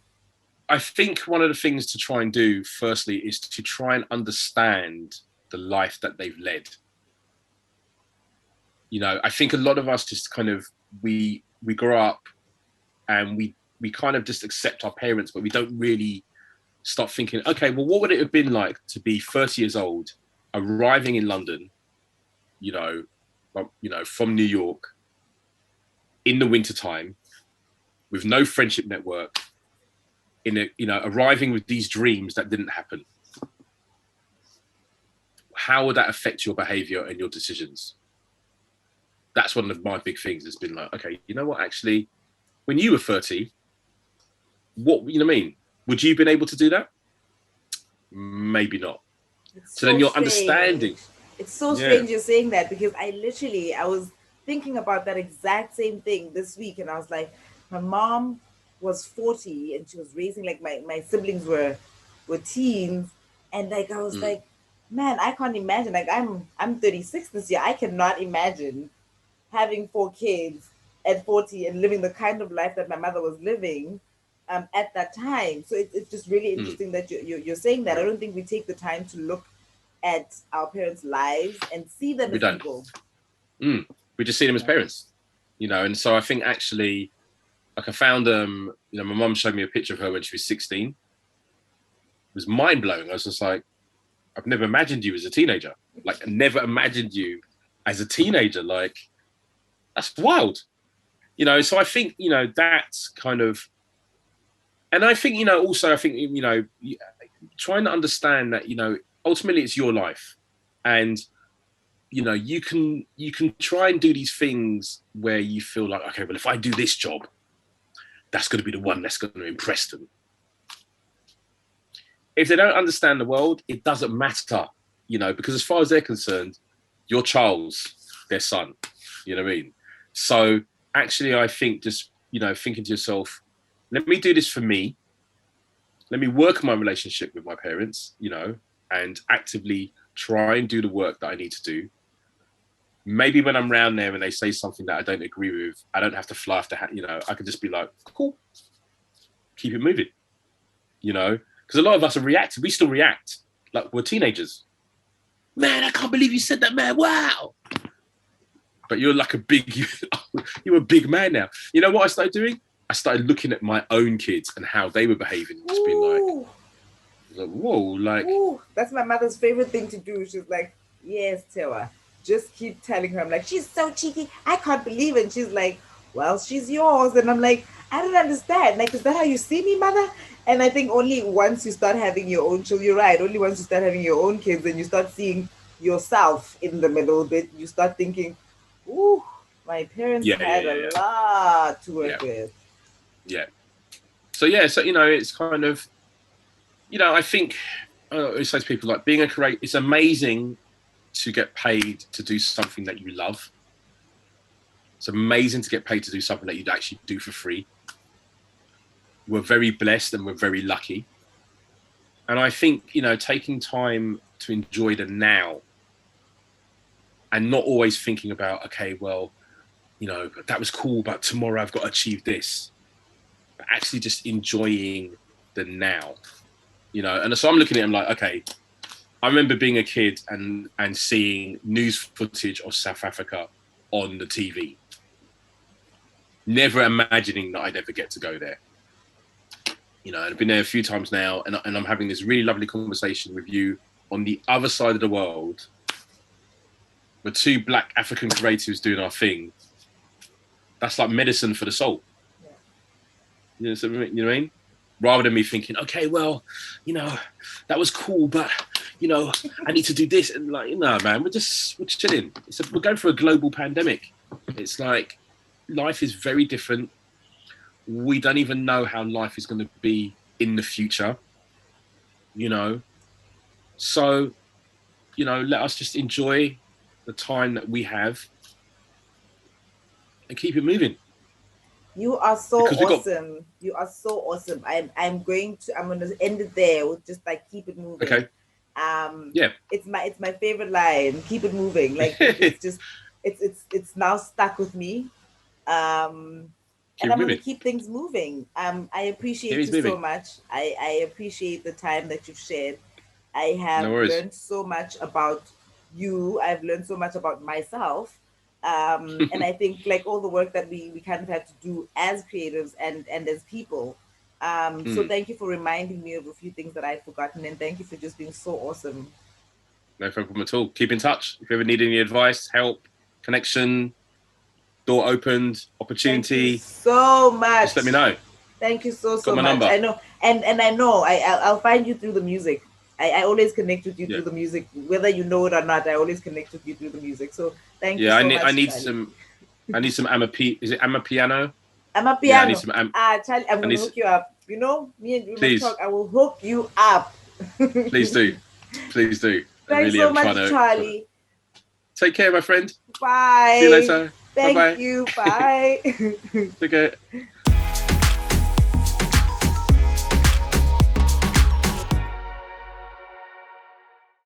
I think one of the things to try and do firstly is to try and understand the life that they've led. I think a lot of us just kind of, we grow up and we kind of just accept our parents, but we don't really start thinking, okay, well, what would it have been like to be 30 years old, arriving in London, from New York in the wintertime with no friendship network, in a, arriving with these dreams that didn't happen, how would that affect your behavior and your decisions? That's one of my big things. It's been like, okay, you know what? Actually, when you were 30, what, you know what I mean? Would you have been able to do that? Maybe not. It's So then so you're strange. understanding. It's so Yeah. strange you're saying that, because I was thinking about that exact same thing this week, and I was like, my mom was 40 and she was raising, like, my siblings were teens, and like I was Mm, like, man, I can't imagine. Like, I'm 36 this year. I cannot imagine having four kids at 40 and living the kind of life that my mother was living at that time. So it's just really mm, interesting that you're saying that. I yeah. don't think we take the time to look at our parents' lives and see them We as don't. people. Mm. We just see them as parents, and so I think actually, like, I found, my mum showed me a picture of her when she was 16. It was mind blowing. I was just like, I've never imagined you as a teenager. Like, I never imagined you as a teenager. Like, that's wild. So I think, that's kind of, and I think, also I think, trying to understand that, ultimately it's your life. And, you can try and do these things where you feel like, okay, well, if I do this job, that's going to be the one that's going to impress them. If they don't understand the world, it doesn't matter, because as far as they're concerned, you're Charles, their son. You know what I mean? So actually, I think just, thinking to yourself, let me do this for me. Let me work on my relationship with my parents, and actively try and do the work that I need to do. Maybe when I'm around there and they say something that I don't agree with, I don't have to fly off I can just be like, cool, keep it moving, because a lot of us are reactive. We still react like we're teenagers. Man, I can't believe you said that, man. Wow. But you're like you're a big man now. You know what I started doing? I started looking at my own kids and how they were behaving. Just being like, whoa, like. Ooh, that's my mother's favorite thing to do. She's like, yes, Tewa. Just keep telling her. I'm like, she's so cheeky. I can't believe it. And she's like, well, she's yours. And I'm like, I don't understand. Like, is that how you see me, mother? And I think only once you start having your own children, you're right. Only once you start having your own kids and you start seeing yourself in them a little bit, you start thinking, ooh, my parents Yeah, had a lot to work yeah, with. yeah. So yeah, so it's kind of, I think it says people like being a creator. It's amazing to get paid to do something that you love. It's amazing to get paid to do something that you'd actually do for free. We're very blessed and we're very lucky. And I think, taking time to enjoy the now and not always thinking about, okay, well, that was cool, but tomorrow I've got to achieve this. But actually just enjoying the now, And so I'm looking at it, I'm like, okay, I remember being a kid and seeing news footage of South Africa on the TV. Never imagining that I'd ever get to go there. I've been there a few times now, and I'm having this really lovely conversation with you on the other side of the world. We're two Black African creatives doing our thing. That's like medicine for the soul. Yeah. You know what I mean? Rather than me thinking, okay, well, that was cool, but I need to do this, and like, no, man, we're chilling. We're going through a global pandemic. It's like life is very different. We don't even know how life is going to be in the future. So let us just enjoy the time that we have and keep it moving. You are so Because we got awesome. You are so awesome. I'm gonna end it there. We'll just like keep it moving. okay, yeah, It's my favorite line. Keep it moving. Like it's just it's now stuck with me. And keep I'm gonna moving. keep things moving. I Keep appreciate it you so moving. much. I appreciate the time that you've shared. I No have worries. learned so much about you. I've learned so much about myself. And I think like all the work that we kind of had to do as creatives and as people. So thank you for reminding me of a few things that I'd forgotten, and thank you for just being so awesome. No problem at all. Keep in touch. If you ever need any advice, help, connection, door opened, Thank you opportunity, so just let me much. know. Thank you so Got my much. number. I know, and I know I'll find you through the music. I always connect with you Yeah. through the music, whether you know it or not. I always connect with you through the music. So thank you Yeah, so I much, need Charlie. some Is it Amapiano? I'm a Yeah, I need piano. some Charlie, I'm I gonna need hook you up. You know, me and you must talk. please, I will hook you up. please do. Please do. I Thanks really so am trying much, to Charlie. take care, my friend. See you Bye. later. Bye Thank bye. you. Bye. Take care.